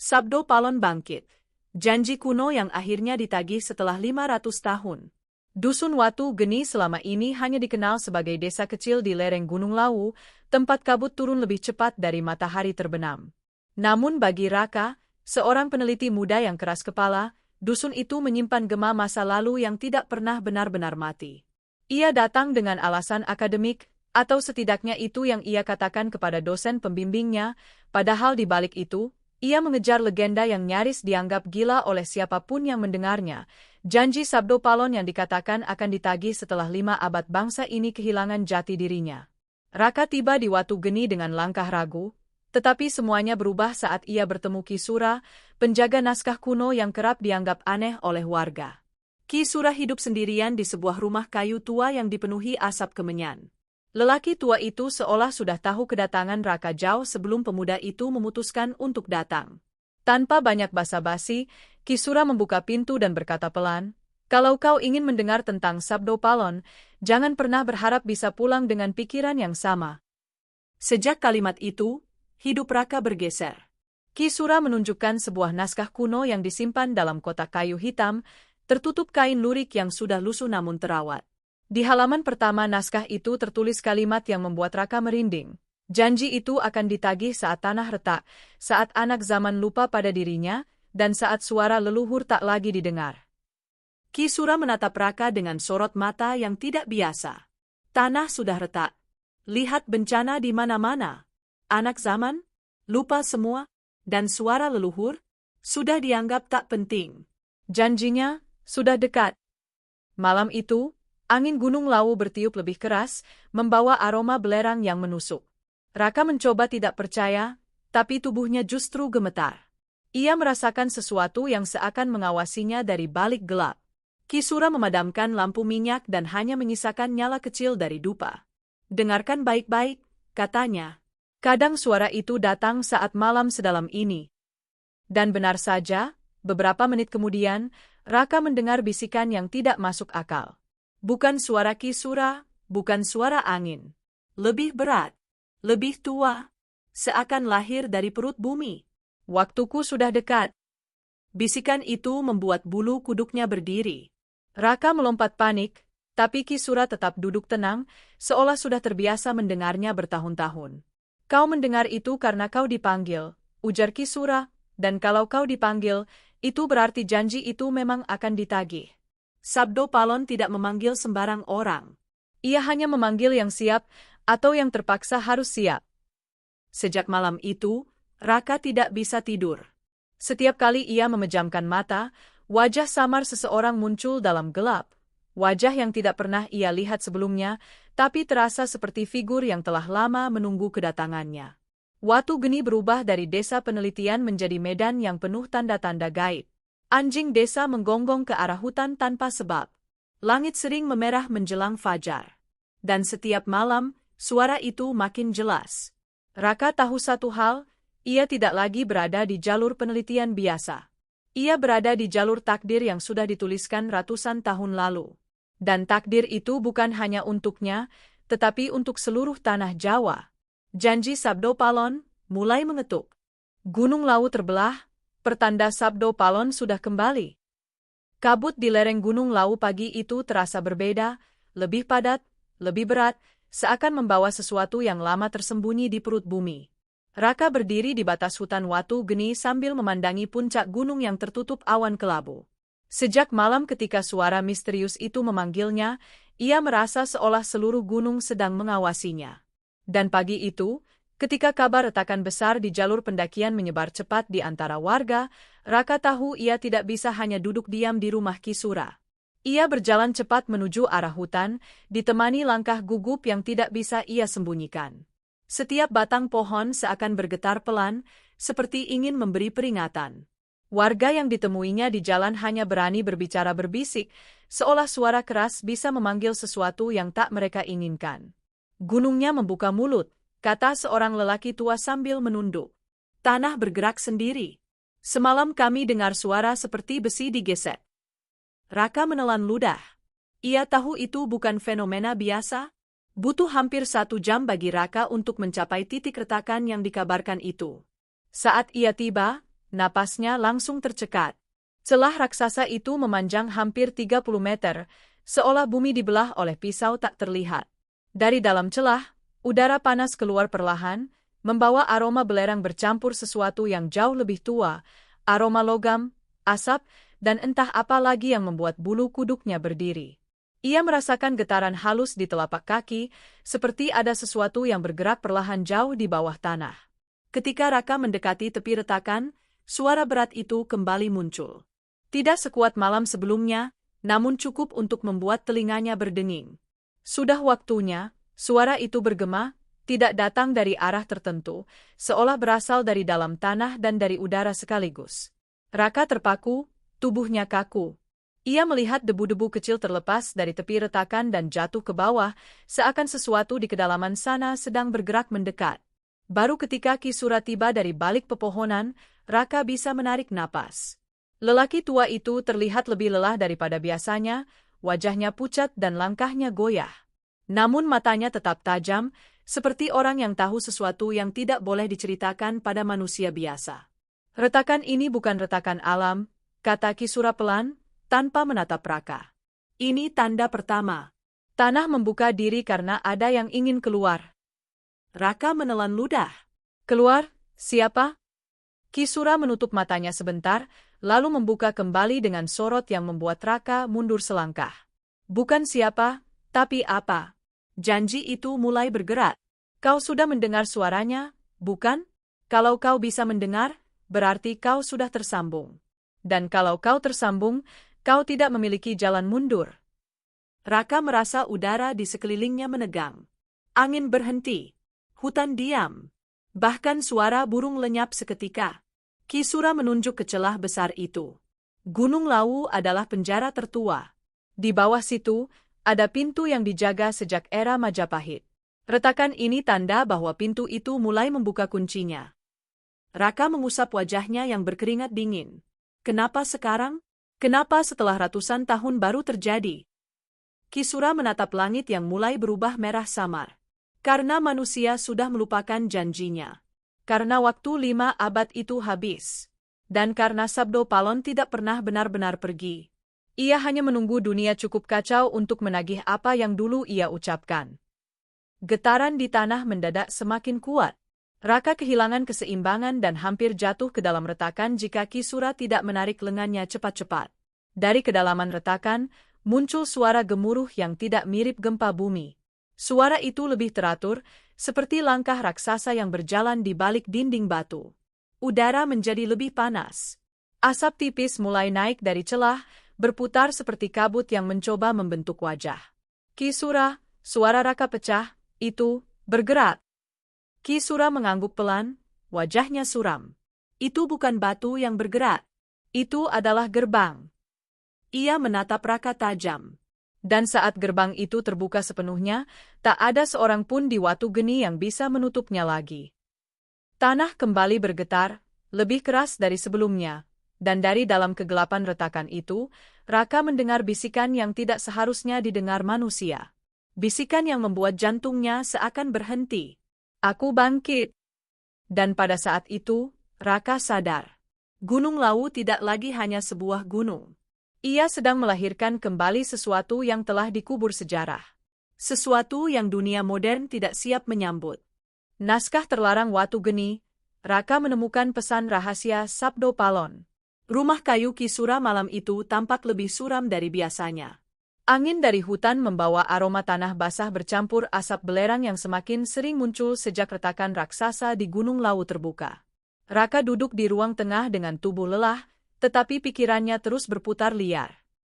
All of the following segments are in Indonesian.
Sabdo Palon bangkit. Janji kuno yang akhirnya ditagih setelah 500 tahun. Dusun Watu Geni selama ini hanya dikenal sebagai desa kecil di lereng Gunung Lawu, tempat kabut turun lebih cepat dari matahari terbenam. Namun bagi Raka, seorang peneliti muda yang keras kepala, dusun itu menyimpan gema masa lalu yang tidak pernah benar-benar mati. Ia datang dengan alasan akademik, atau setidaknya itu yang ia katakan kepada dosen pembimbingnya, padahal di balik itu, ia mengejar legenda yang nyaris dianggap gila oleh siapapun yang mendengarnya. Janji Sabdo Palon yang dikatakan akan ditagih setelah 5 abad bangsa ini kehilangan jati dirinya. Raka tiba di Watu Geni dengan langkah ragu, tetapi semuanya berubah saat ia bertemu Ki Sura, penjaga naskah kuno yang kerap dianggap aneh oleh warga. Ki Sura hidup sendirian di sebuah rumah kayu tua yang dipenuhi asap kemenyan. Lelaki tua itu seolah sudah tahu kedatangan Raka jauh sebelum pemuda itu memutuskan untuk datang. Tanpa banyak basa-basi, Ki Sura membuka pintu dan berkata pelan, "Kalau kau ingin mendengar tentang Sabdo Palon, jangan pernah berharap bisa pulang dengan pikiran yang sama." Sejak kalimat itu, hidup Raka bergeser. Ki Sura menunjukkan sebuah naskah kuno yang disimpan dalam kotak kayu hitam, tertutup kain lurik yang sudah lusuh namun terawat. Di halaman pertama naskah itu tertulis kalimat yang membuat Raka merinding. Janji itu akan ditagih saat tanah retak, saat anak zaman lupa pada dirinya, dan saat suara leluhur tak lagi didengar. Ki Sura menatap Raka dengan sorot mata yang tidak biasa. Tanah sudah retak. Lihat bencana di mana-mana. Anak zaman, lupa semua, dan suara leluhur, sudah dianggap tak penting. Janjinya, sudah dekat. Malam itu, angin Gunung Lawu bertiup lebih keras, membawa aroma belerang yang menusuk. Raka mencoba tidak percaya, tapi tubuhnya justru gemetar. Ia merasakan sesuatu yang seakan mengawasinya dari balik gelap. Ki Sura memadamkan lampu minyak dan hanya menyisakan nyala kecil dari dupa. "Dengarkan baik-baik," katanya. "Kadang suara itu datang saat malam sedalam ini." Dan benar saja, beberapa menit kemudian, Raka mendengar bisikan yang tidak masuk akal. Bukan suara Ki Sura, bukan suara angin. Lebih berat, lebih tua, seakan lahir dari perut bumi. "Waktuku sudah dekat." Bisikan itu membuat bulu kuduknya berdiri. Raka melompat panik, tapi Ki Sura tetap duduk tenang, seolah sudah terbiasa mendengarnya bertahun-tahun. "Kau mendengar itu karena kau dipanggil," ujar Ki Sura, "dan kalau kau dipanggil, itu berarti janji itu memang akan ditagih." Sabdo Palon tidak memanggil sembarang orang. Ia hanya memanggil yang siap atau yang terpaksa harus siap. Sejak malam itu, Raka tidak bisa tidur. Setiap kali ia memejamkan mata, wajah samar seseorang muncul dalam gelap. Wajah yang tidak pernah ia lihat sebelumnya, tapi terasa seperti figur yang telah lama menunggu kedatangannya. Watu Geni berubah dari desa penelitian menjadi medan yang penuh tanda-tanda gaib. Anjing desa menggonggong ke arah hutan tanpa sebab. Langit sering memerah menjelang fajar. Dan setiap malam, suara itu makin jelas. Raka tahu satu hal, ia tidak lagi berada di jalur penelitian biasa. Ia berada di jalur takdir yang sudah dituliskan ratusan tahun lalu. Dan takdir itu bukan hanya untuknya, tetapi untuk seluruh tanah Jawa. Janji Sabdo Palon mulai mengetuk. Gunung Lawu terbelah, pertanda Sabdo Palon sudah kembali. Kabut di lereng Gunung Lawu pagi itu terasa berbeda, lebih padat, lebih berat, seakan membawa sesuatu yang lama tersembunyi di perut bumi. Raka berdiri di batas hutan Watu Geni sambil memandangi puncak gunung yang tertutup awan kelabu. Sejak malam ketika suara misterius itu memanggilnya, ia merasa seolah seluruh gunung sedang mengawasinya. Dan pagi itu, ketika kabar retakan besar di jalur pendakian menyebar cepat di antara warga, Raka tahu ia tidak bisa hanya duduk diam di rumah Ki Sura. Ia berjalan cepat menuju arah hutan, ditemani langkah gugup yang tidak bisa ia sembunyikan. Setiap batang pohon seakan bergetar pelan, seperti ingin memberi peringatan. Warga yang ditemuinya di jalan hanya berani berbicara berbisik, seolah suara keras bisa memanggil sesuatu yang tak mereka inginkan. "Gunungnya membuka mulut," kata seorang lelaki tua sambil menunduk. "Tanah bergerak sendiri. Semalam kami dengar suara seperti besi digesek." Raka menelan ludah. Ia tahu itu bukan fenomena biasa. Butuh hampir 1 jam bagi Raka untuk mencapai titik retakan yang dikabarkan itu. Saat ia tiba, napasnya langsung tercekat. Celah raksasa itu memanjang hampir 30 meter, seolah bumi dibelah oleh pisau tak terlihat. Dari dalam celah, udara panas keluar perlahan, membawa aroma belerang bercampur sesuatu yang jauh lebih tua, aroma logam, asap, dan entah apa lagi yang membuat bulu kuduknya berdiri. Ia merasakan getaran halus di telapak kaki, seperti ada sesuatu yang bergerak perlahan jauh di bawah tanah. Ketika Raka mendekati tepi retakan, suara berat itu kembali muncul. Tidak sekuat malam sebelumnya, namun cukup untuk membuat telinganya berdenging. Sudah waktunya, suara itu bergema, tidak datang dari arah tertentu, seolah berasal dari dalam tanah dan dari udara sekaligus. Raka terpaku, tubuhnya kaku. Ia melihat debu-debu kecil terlepas dari tepi retakan dan jatuh ke bawah, seakan sesuatu di kedalaman sana sedang bergerak mendekat. Baru ketika Ki Sura tiba dari balik pepohonan, Raka bisa menarik napas. Lelaki tua itu terlihat lebih lelah daripada biasanya, wajahnya pucat dan langkahnya goyah. Namun matanya tetap tajam, seperti orang yang tahu sesuatu yang tidak boleh diceritakan pada manusia biasa. Retakan ini bukan retakan alam, kata Ki Sura pelan, tanpa menatap Raka. Ini tanda pertama. Tanah membuka diri karena ada yang ingin keluar. Raka menelan ludah. Keluar? Siapa? Ki Sura menutup matanya sebentar, lalu membuka kembali dengan sorot yang membuat Raka mundur selangkah. Bukan siapa, tapi apa? Janji itu mulai bergerak. Kau sudah mendengar suaranya, bukan? Kalau kau bisa mendengar, berarti kau sudah tersambung. Dan kalau kau tersambung, kau tidak memiliki jalan mundur. Raka merasa udara di sekelilingnya menegang. Angin berhenti. Hutan diam. Bahkan suara burung lenyap seketika. Ki Sura menunjuk ke celah besar itu. Gunung Lawu adalah penjara tertua. Di bawah situ, ada pintu yang dijaga sejak era Majapahit. Retakan ini tanda bahwa pintu itu mulai membuka kuncinya. Raka mengusap wajahnya yang berkeringat dingin. Kenapa sekarang? Kenapa setelah ratusan tahun baru terjadi? Ki Sura menatap langit yang mulai berubah merah samar. Karena manusia sudah melupakan janjinya. Karena waktu 5 abad itu habis. Dan karena Sabdo Palon tidak pernah benar-benar pergi. Ia hanya menunggu dunia cukup kacau untuk menagih apa yang dulu ia ucapkan. Getaran di tanah mendadak semakin kuat. Raka kehilangan keseimbangan dan hampir jatuh ke dalam retakan jika Ki Sura tidak menarik lengannya cepat-cepat. Dari kedalaman retakan, muncul suara gemuruh yang tidak mirip gempa bumi. Suara itu lebih teratur, seperti langkah raksasa yang berjalan di balik dinding batu. Udara menjadi lebih panas. Asap tipis mulai naik dari celah, berputar seperti kabut yang mencoba membentuk wajah. Ki Sura, suara Raka pecah, itu, bergerak. Ki Sura mengangguk pelan, wajahnya suram. Itu bukan batu yang bergerak. Itu adalah gerbang. Ia menatap Raka tajam. Dan saat gerbang itu terbuka sepenuhnya, tak ada seorang pun di Watu Geni yang bisa menutupnya lagi. Tanah kembali bergetar, lebih keras dari sebelumnya, dan dari dalam kegelapan retakan itu, Raka mendengar bisikan yang tidak seharusnya didengar manusia. Bisikan yang membuat jantungnya seakan berhenti. Aku bangkit. Dan pada saat itu, Raka sadar. Gunung Lawu tidak lagi hanya sebuah gunung. Ia sedang melahirkan kembali sesuatu yang telah dikubur sejarah. Sesuatu yang dunia modern tidak siap menyambut. Naskah terlarang Watu Geni, Raka menemukan pesan rahasia Sabdo Palon. Rumah kayu Ki Sura malam itu tampak lebih suram dari biasanya. Angin dari hutan membawa aroma tanah basah bercampur asap belerang yang semakin sering muncul sejak retakan raksasa di Gunung Lawu terbuka. Raka duduk di ruang tengah dengan tubuh lelah, tetapi pikirannya terus berputar liar.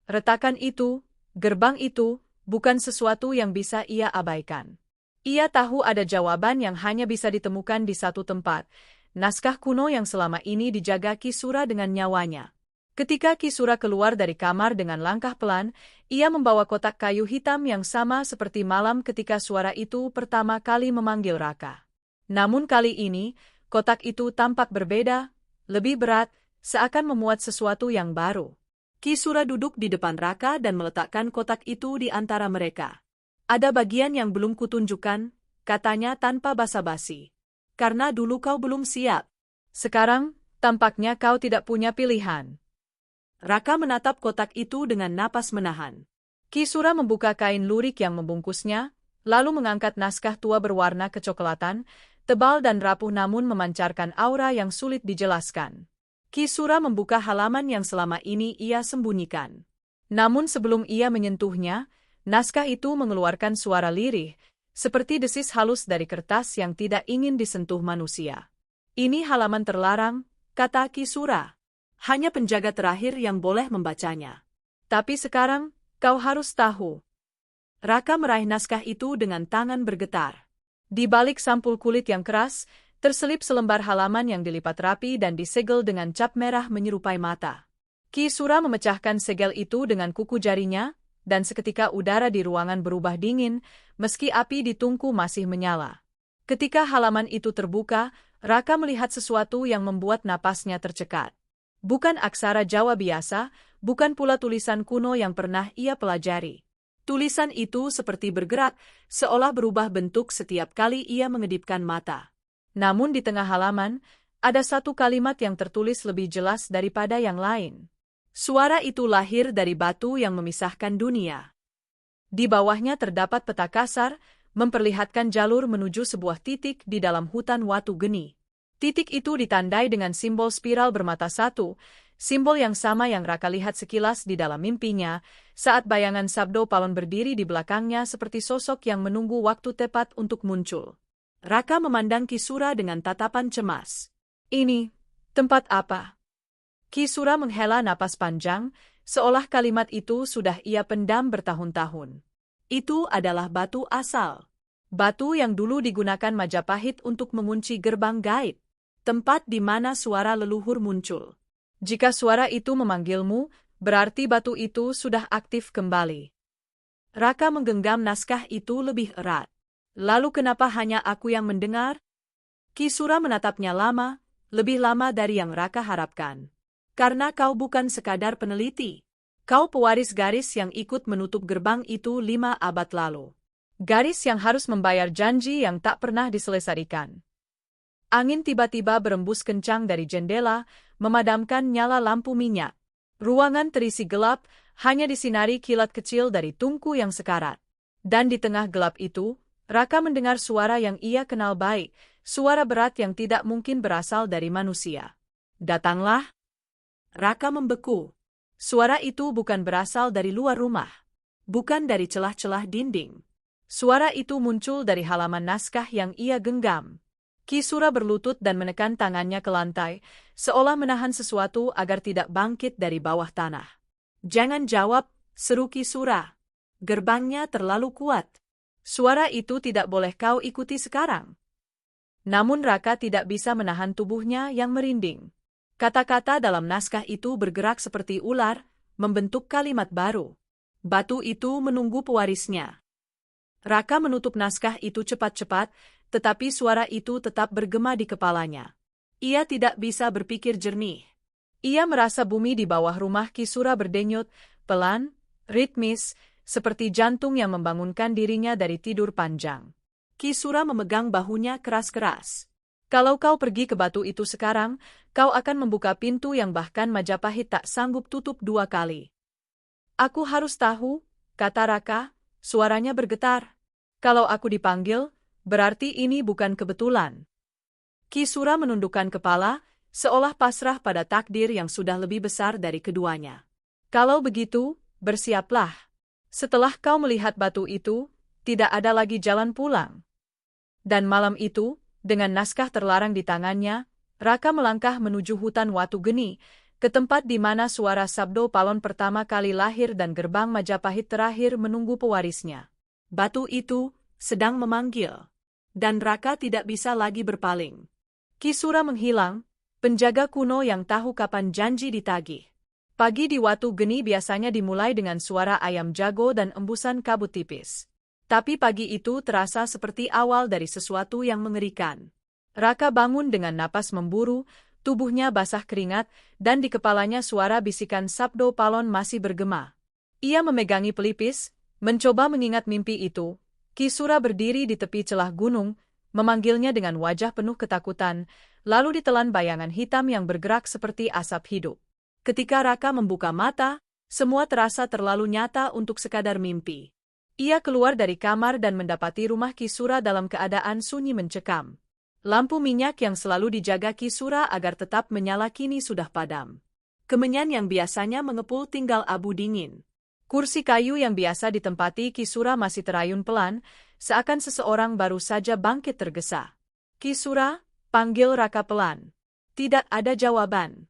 Retakan itu, gerbang itu, bukan sesuatu yang bisa ia abaikan. Ia tahu ada jawaban yang hanya bisa ditemukan di satu tempat, naskah kuno yang selama ini dijaga Ki Sura dengan nyawanya. Ketika Ki Sura keluar dari kamar dengan langkah pelan, ia membawa kotak kayu hitam yang sama seperti malam ketika suara itu pertama kali memanggil Raka. Namun kali ini, kotak itu tampak berbeda, lebih berat, seakan memuat sesuatu yang baru. Ki Sura duduk di depan Raka dan meletakkan kotak itu di antara mereka. Ada bagian yang belum kutunjukkan, katanya tanpa basa-basi. Karena dulu kau belum siap. Sekarang, Tampaknya kau tidak punya pilihan. Raka menatap kotak itu dengan napas menahan. Ki Sura membuka kain lurik yang membungkusnya, lalu mengangkat naskah tua berwarna kecoklatan, tebal dan rapuh namun memancarkan aura yang sulit dijelaskan. Ki Sura membuka halaman yang selama ini ia sembunyikan. Namun sebelum ia menyentuhnya, naskah itu mengeluarkan suara lirih, seperti desis halus dari kertas yang tidak ingin disentuh manusia. Ini halaman terlarang, kata Ki Sura. Hanya penjaga terakhir yang boleh membacanya. Tapi sekarang, kau harus tahu. Raka meraih naskah itu dengan tangan bergetar. Di balik sampul kulit yang keras, terselip selembar halaman yang dilipat rapi dan disegel dengan cap merah menyerupai mata. Ki Sura memecahkan segel itu dengan kuku jarinya, dan seketika udara di ruangan berubah dingin, meski api di tungku masih menyala. Ketika halaman itu terbuka, Raka melihat sesuatu yang membuat napasnya tercekat. Bukan aksara Jawa biasa, bukan pula tulisan kuno yang pernah ia pelajari. Tulisan itu seperti bergerak, seolah berubah bentuk setiap kali ia mengedipkan mata. Namun di tengah halaman, ada satu kalimat yang tertulis lebih jelas daripada yang lain. Suara itu lahir dari batu yang memisahkan dunia. Di bawahnya terdapat peta kasar, memperlihatkan jalur menuju sebuah titik di dalam hutan Watu Geni. Titik itu ditandai dengan simbol spiral bermata satu, simbol yang sama yang Raka lihat sekilas di dalam mimpinya, saat bayangan Sabdo Palon berdiri di belakangnya seperti sosok yang menunggu waktu tepat untuk muncul. Raka memandang Ki Sura dengan tatapan cemas. Ini, tempat apa? Ki Sura menghela napas panjang, seolah kalimat itu sudah ia pendam bertahun-tahun. Itu adalah batu asal. Batu yang dulu digunakan Majapahit untuk mengunci gerbang gaib. Tempat di mana suara leluhur muncul. Jika suara itu memanggilmu, berarti batu itu sudah aktif kembali. Raka menggenggam naskah itu lebih erat. Lalu kenapa hanya aku yang mendengar? Ki Sura menatapnya lama, lebih lama dari yang Raka harapkan. Karena kau bukan sekadar peneliti. Kau pewaris garis yang ikut menutup gerbang itu 5 abad lalu. Garis yang harus membayar janji yang tak pernah diselesaikan. Angin tiba-tiba berembus kencang dari jendela, memadamkan nyala lampu minyak. Ruangan terisi gelap, hanya disinari kilat kecil dari tungku yang sekarat. Dan di tengah gelap itu, Raka mendengar suara yang ia kenal baik, suara berat yang tidak mungkin berasal dari manusia. Datanglah. Raka membeku. Suara itu bukan berasal dari luar rumah. Bukan dari celah-celah dinding. Suara itu muncul dari halaman naskah yang ia genggam. Ki Sura berlutut dan menekan tangannya ke lantai, seolah menahan sesuatu agar tidak bangkit dari bawah tanah. Jangan jawab, seru Ki Sura. Gerbangnya terlalu kuat. Suara itu tidak boleh kau ikuti sekarang. Namun Raka tidak bisa menahan tubuhnya yang merinding. Kata-kata dalam naskah itu bergerak seperti ular, membentuk kalimat baru. Batu itu menunggu pewarisnya. Raka menutup naskah itu cepat-cepat, tetapi suara itu tetap bergema di kepalanya. Ia tidak bisa berpikir jernih. Ia merasa bumi di bawah rumah Ki Sura berdenyut, pelan, ritmis, seperti jantung yang membangunkan dirinya dari tidur panjang. Ki Sura memegang bahunya keras-keras. Kalau kau pergi ke batu itu sekarang, kau akan membuka pintu yang bahkan Majapahit tak sanggup tutup 2 kali. Aku harus tahu, kata Raka, suaranya bergetar. Kalau aku dipanggil, berarti ini bukan kebetulan. Ki Sura menundukkan kepala, seolah pasrah pada takdir yang sudah lebih besar dari keduanya. Kalau begitu, bersiaplah. Setelah kau melihat batu itu, tidak ada lagi jalan pulang. Dan malam itu, dengan naskah terlarang di tangannya, Raka melangkah menuju hutan Watu Geni, ke tempat di mana suara Sabdo Palon pertama kali lahir dan gerbang Majapahit terakhir menunggu pewarisnya. Batu itu sedang memanggil. Dan Raka tidak bisa lagi berpaling. Ki Sura menghilang, penjaga kuno yang tahu kapan janji ditagih. Pagi di Watu Geni biasanya dimulai dengan suara ayam jago dan embusan kabut tipis. Tapi pagi itu terasa seperti awal dari sesuatu yang mengerikan. Raka bangun dengan napas memburu, tubuhnya basah keringat, dan di kepalanya suara bisikan Sabdo Palon masih bergema. Ia memegangi pelipis, mencoba mengingat mimpi itu. Ki Sura berdiri di tepi celah gunung, memanggilnya dengan wajah penuh ketakutan, lalu ditelan bayangan hitam yang bergerak seperti asap hidup. Ketika Raka membuka mata, semua terasa terlalu nyata untuk sekadar mimpi. Ia keluar dari kamar dan mendapati rumah Kisura dalam keadaan sunyi mencekam. Lampu minyak yang selalu dijaga Kisura agar tetap menyala kini sudah padam. Kemenyan yang biasanya mengepul tinggal abu dingin. Kursi kayu yang biasa ditempati Kisura masih terayun pelan, seakan seseorang baru saja bangkit tergesa. "Kisura," panggil Raka pelan. Tidak ada jawaban.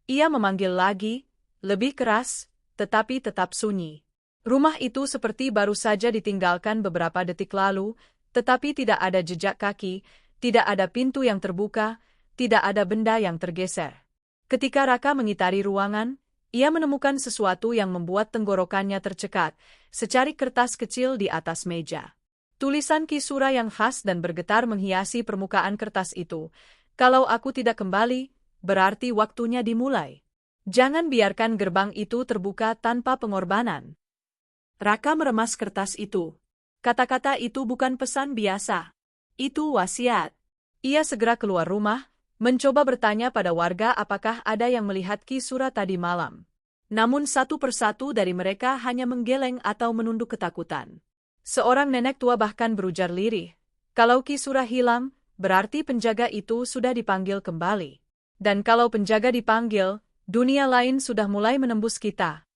Ia memanggil lagi, lebih keras, tetapi tetap sunyi. Rumah itu seperti baru saja ditinggalkan beberapa detik lalu, tetapi tidak ada jejak kaki, tidak ada pintu yang terbuka, tidak ada benda yang tergeser. Ketika Raka mengitari ruangan, ia menemukan sesuatu yang membuat tenggorokannya tercekat, secari kertas kecil di atas meja. Tulisan Kisura yang khas dan bergetar menghiasi permukaan kertas itu. "Kalau aku tidak kembali, berarti waktunya dimulai. Jangan biarkan gerbang itu terbuka tanpa pengorbanan." Raka meremas kertas itu. Kata-kata itu bukan pesan biasa. Itu wasiat. Ia segera keluar rumah, mencoba bertanya pada warga apakah ada yang melihat Kisura tadi malam. Namun satu persatu dari mereka hanya menggeleng atau menunduk ketakutan. Seorang nenek tua bahkan berujar lirih, "Kalau Kisura hilang, berarti penjaga itu sudah dipanggil kembali. Dan kalau penjaga dipanggil, dunia lain sudah mulai menembus kita."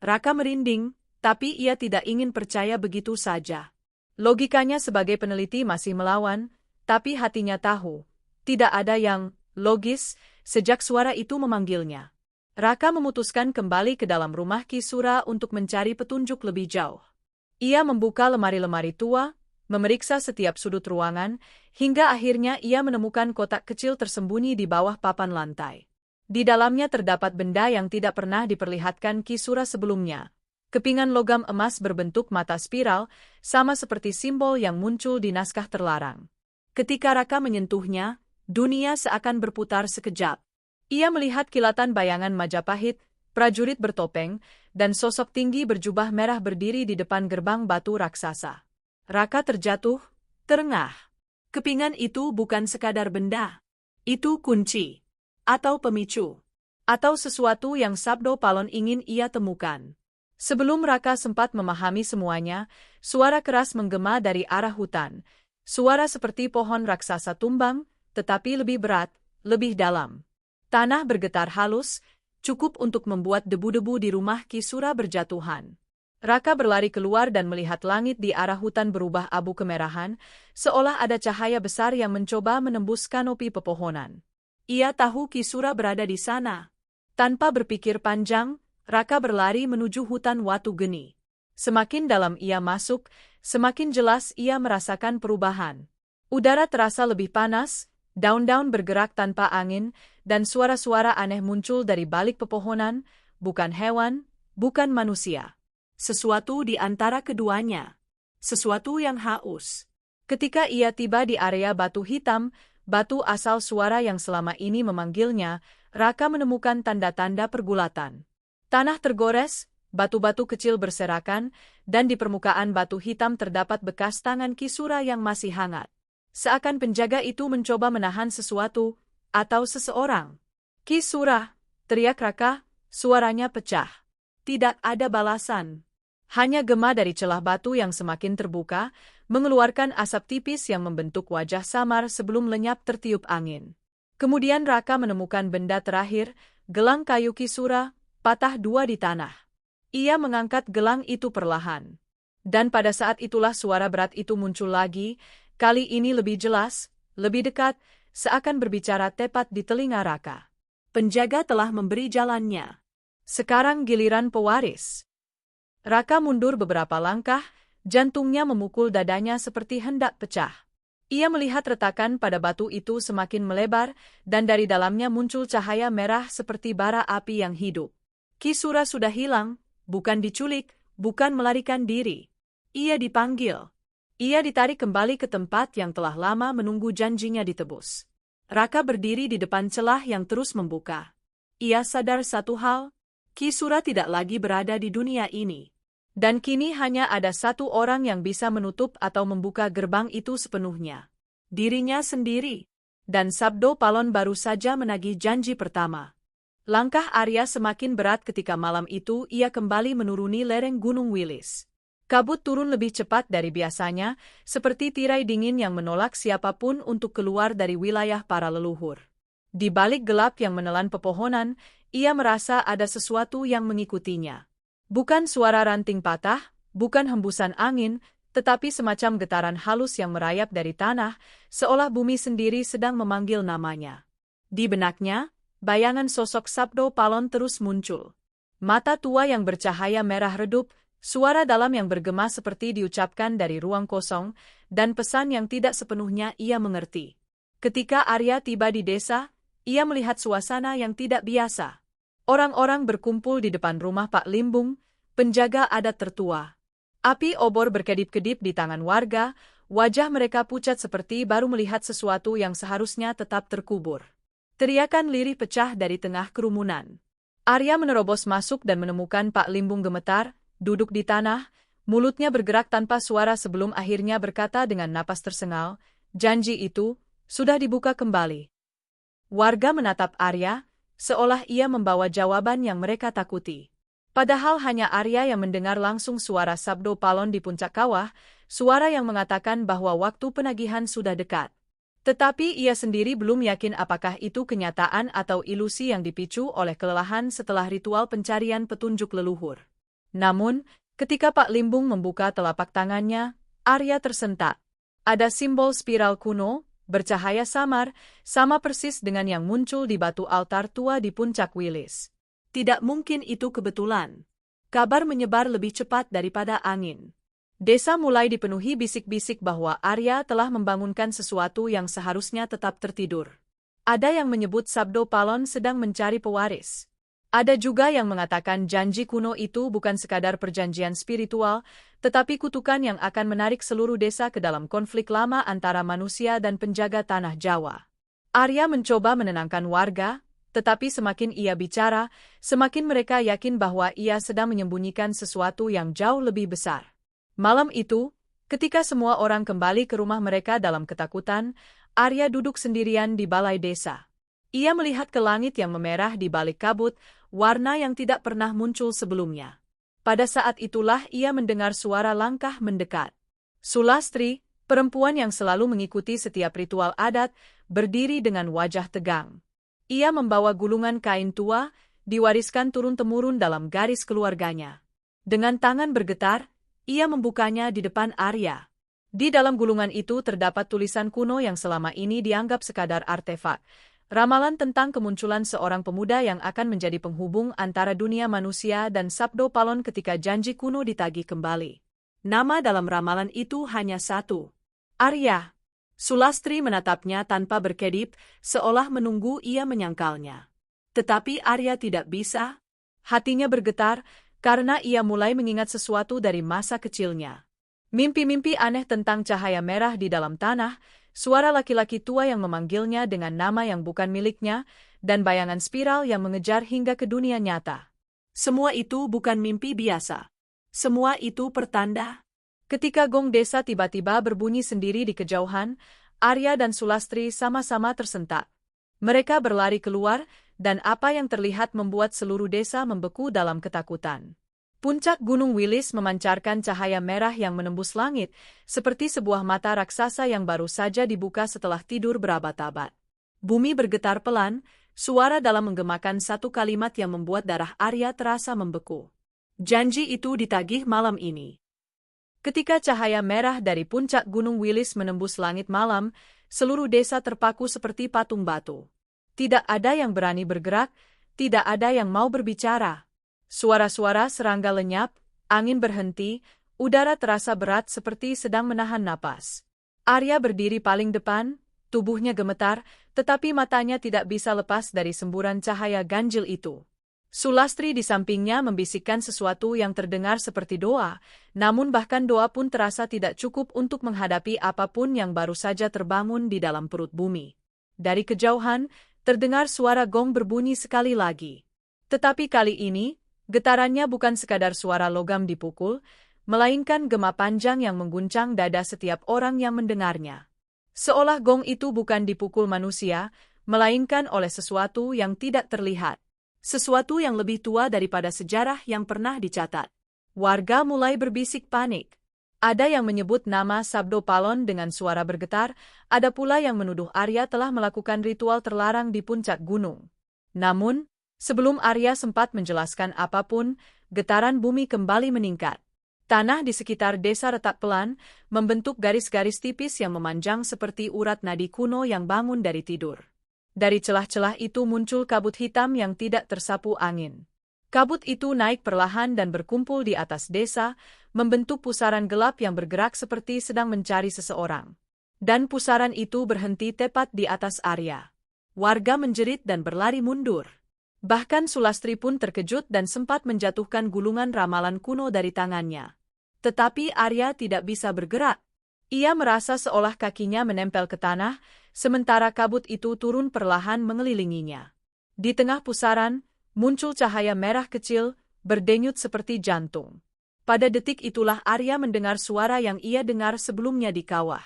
Raka merinding, tapi ia tidak ingin percaya begitu saja. Logikanya sebagai peneliti masih melawan, tapi hatinya tahu, tidak ada yang logis sejak suara itu memanggilnya. Raka memutuskan kembali ke dalam rumah Kisura untuk mencari petunjuk lebih jauh. Ia membuka lemari-lemari tua, memeriksa setiap sudut ruangan, hingga akhirnya ia menemukan kotak kecil tersembunyi di bawah papan lantai. Di dalamnya terdapat benda yang tidak pernah diperlihatkan Kisura sebelumnya. Kepingan logam emas berbentuk mata spiral, sama seperti simbol yang muncul di naskah terlarang. Ketika Raka menyentuhnya, dunia seakan berputar sekejap. Ia melihat kilatan bayangan Majapahit, prajurit bertopeng, dan sosok tinggi berjubah merah berdiri di depan gerbang batu raksasa. Raka terjatuh, terengah. Kepingan itu bukan sekadar benda. Itu kunci. Atau pemicu. Atau sesuatu yang Sabdo Palon ingin ia temukan. Sebelum Raka sempat memahami semuanya, suara keras menggema dari arah hutan. Suara seperti pohon raksasa tumbang, tetapi lebih berat, lebih dalam. Tanah bergetar halus, cukup untuk membuat debu-debu di rumah Kisura berjatuhan. Raka berlari keluar dan melihat langit di arah hutan berubah abu kemerahan, seolah ada cahaya besar yang mencoba menembus kanopi pepohonan. Ia tahu Kisura berada di sana. Tanpa berpikir panjang, Raka berlari menuju hutan Watu Geni. Semakin dalam ia masuk, semakin jelas ia merasakan perubahan. Udara terasa lebih panas, daun-daun bergerak tanpa angin, dan suara-suara aneh muncul dari balik pepohonan, bukan hewan, bukan manusia. Sesuatu di antara keduanya. Sesuatu yang haus. Ketika ia tiba di area batu hitam, batu asal suara yang selama ini memanggilnya, Raka menemukan tanda-tanda pergulatan. Tanah tergores, batu-batu kecil berserakan, dan di permukaan batu hitam terdapat bekas tangan Kisura yang masih hangat. Seakan penjaga itu mencoba menahan sesuatu, atau seseorang. "Kisura!" teriak Raka, suaranya pecah. Tidak ada balasan. Hanya gema dari celah batu yang semakin terbuka, mengeluarkan asap tipis yang membentuk wajah samar sebelum lenyap tertiup angin. Kemudian Raka menemukan benda terakhir, gelang kayu Kisura, patah dua di tanah. Ia mengangkat gelang itu perlahan. Dan pada saat itulah suara berat itu muncul lagi, kali ini lebih jelas, lebih dekat, seakan berbicara tepat di telinga Raka. "Penjaga telah memberi jalannya. Sekarang giliran pewaris." Raka mundur beberapa langkah, jantungnya memukul dadanya seperti hendak pecah. Ia melihat retakan pada batu itu semakin melebar, dan dari dalamnya muncul cahaya merah seperti bara api yang hidup. Kisura sudah hilang, bukan diculik, bukan melarikan diri. Ia dipanggil. Ia ditarik kembali ke tempat yang telah lama menunggu janjinya ditebus. Raka berdiri di depan celah yang terus membuka. Ia sadar satu hal, Kisura tidak lagi berada di dunia ini. Dan kini hanya ada satu orang yang bisa menutup atau membuka gerbang itu sepenuhnya. Dirinya sendiri. Dan Sabdo Palon baru saja menagih janji pertama. Langkah Arya semakin berat ketika malam itu ia kembali menuruni lereng Gunung Wilis. Kabut turun lebih cepat dari biasanya, seperti tirai dingin yang menolak siapapun untuk keluar dari wilayah para leluhur. Di balik gelap yang menelan pepohonan, ia merasa ada sesuatu yang mengikutinya. Bukan suara ranting patah, bukan hembusan angin, tetapi semacam getaran halus yang merayap dari tanah, seolah bumi sendiri sedang memanggil namanya. Di benaknya, bayangan sosok Sabdo Palon terus muncul. Mata tua yang bercahaya merah redup, suara dalam yang bergema seperti diucapkan dari ruang kosong, dan pesan yang tidak sepenuhnya ia mengerti. Ketika Arya tiba di desa, ia melihat suasana yang tidak biasa. Orang-orang berkumpul di depan rumah Pak Limbung, penjaga adat tertua. Api obor berkedip-kedip di tangan warga, wajah mereka pucat seperti baru melihat sesuatu yang seharusnya tetap terkubur. Teriakan lirih pecah dari tengah kerumunan. Arya menerobos masuk dan menemukan Pak Limbung gemetar, duduk di tanah, mulutnya bergerak tanpa suara sebelum akhirnya berkata dengan napas tersengal, "Janji itu sudah dibuka kembali." Warga menatap Arya, seolah ia membawa jawaban yang mereka takuti. Padahal hanya Arya yang mendengar langsung suara Sabdo Palon di puncak kawah, suara yang mengatakan bahwa waktu penagihan sudah dekat. Tetapi ia sendiri belum yakin apakah itu kenyataan atau ilusi yang dipicu oleh kelelahan setelah ritual pencarian petunjuk leluhur. Namun, ketika Pak Limbung membuka telapak tangannya, Arya tersentak. Ada simbol spiral kuno, bercahaya samar, sama persis dengan yang muncul di batu altar tua di puncak Wilis. Tidak mungkin itu kebetulan. Kabar menyebar lebih cepat daripada angin. Desa mulai dipenuhi bisik-bisik bahwa Arya telah membangunkan sesuatu yang seharusnya tetap tertidur. Ada yang menyebut Sabdo Palon sedang mencari pewaris. Ada juga yang mengatakan janji kuno itu bukan sekadar perjanjian spiritual, tetapi kutukan yang akan menarik seluruh desa ke dalam konflik lama antara manusia dan penjaga tanah Jawa. Arya mencoba menenangkan warga, tetapi semakin ia bicara, semakin mereka yakin bahwa ia sedang menyembunyikan sesuatu yang jauh lebih besar. Malam itu, ketika semua orang kembali ke rumah mereka dalam ketakutan, Arya duduk sendirian di balai desa. Ia melihat ke langit yang memerah di balik kabut, warna yang tidak pernah muncul sebelumnya. Pada saat itulah ia mendengar suara langkah mendekat. Sulastri, perempuan yang selalu mengikuti setiap ritual adat, berdiri dengan wajah tegang. Ia membawa gulungan kain tua, diwariskan turun-temurun dalam garis keluarganya. Dengan tangan bergetar, ia membukanya di depan Arya. Di dalam gulungan itu terdapat tulisan kuno yang selama ini dianggap sekadar artefak. Ramalan tentang kemunculan seorang pemuda yang akan menjadi penghubung antara dunia manusia dan Sabdo Palon ketika janji kuno ditagih kembali. Nama dalam ramalan itu hanya satu. Arya. Sulastri menatapnya tanpa berkedip, seolah menunggu ia menyangkalnya. Tetapi Arya tidak bisa. Hatinya bergetar, karena ia mulai mengingat sesuatu dari masa kecilnya. Mimpi-mimpi aneh tentang cahaya merah di dalam tanah, suara laki-laki tua yang memanggilnya dengan nama yang bukan miliknya, dan bayangan spiral yang mengejar hingga ke dunia nyata. Semua itu bukan mimpi biasa. Semua itu pertanda. Ketika gong desa tiba-tiba berbunyi sendiri di kejauhan, Arya dan Sulastri sama-sama tersentak. Mereka berlari keluar, dan apa yang terlihat membuat seluruh desa membeku dalam ketakutan. Puncak Gunung Wilis memancarkan cahaya merah yang menembus langit, seperti sebuah mata raksasa yang baru saja dibuka setelah tidur berabad-abad. Bumi bergetar pelan, suara dalam menggemakan satu kalimat yang membuat darah Arya terasa membeku. Janji itu ditagih malam ini. Ketika cahaya merah dari puncak Gunung Wilis menembus langit malam, seluruh desa terpaku seperti patung batu. Tidak ada yang berani bergerak, tidak ada yang mau berbicara. Suara-suara serangga lenyap, angin berhenti, udara terasa berat seperti sedang menahan napas. Arya berdiri paling depan, tubuhnya gemetar, tetapi matanya tidak bisa lepas dari semburan cahaya ganjil itu. Sulastri di sampingnya membisikkan sesuatu yang terdengar seperti doa, namun bahkan doa pun terasa tidak cukup untuk menghadapi apapun yang baru saja terbangun di dalam perut bumi. Dari kejauhan, terdengar suara gong berbunyi sekali lagi. Tetapi kali ini, getarannya bukan sekadar suara logam dipukul, melainkan gema panjang yang mengguncang dada setiap orang yang mendengarnya. Seolah gong itu bukan dipukul manusia, melainkan oleh sesuatu yang tidak terlihat. Sesuatu yang lebih tua daripada sejarah yang pernah dicatat. Warga mulai berbisik panik. Ada yang menyebut nama Sabdo Palon dengan suara bergetar, ada pula yang menuduh Arya telah melakukan ritual terlarang di puncak gunung. Namun, sebelum Arya sempat menjelaskan apapun, getaran bumi kembali meningkat. Tanah di sekitar desa retak pelan, membentuk garis-garis tipis yang memanjang seperti urat nadi kuno yang bangun dari tidur. Dari celah-celah itu muncul kabut hitam yang tidak tersapu angin. Kabut itu naik perlahan dan berkumpul di atas desa, membentuk pusaran gelap yang bergerak seperti sedang mencari seseorang. Dan pusaran itu berhenti tepat di atas Arya. Warga menjerit dan berlari mundur. Bahkan Sulastri pun terkejut dan sempat menjatuhkan gulungan ramalan kuno dari tangannya. Tetapi Arya tidak bisa bergerak. Ia merasa seolah kakinya menempel ke tanah, sementara kabut itu turun perlahan mengelilinginya. Di tengah pusaran, muncul cahaya merah kecil, berdenyut seperti jantung. Pada detik itulah Arya mendengar suara yang ia dengar sebelumnya di kawah.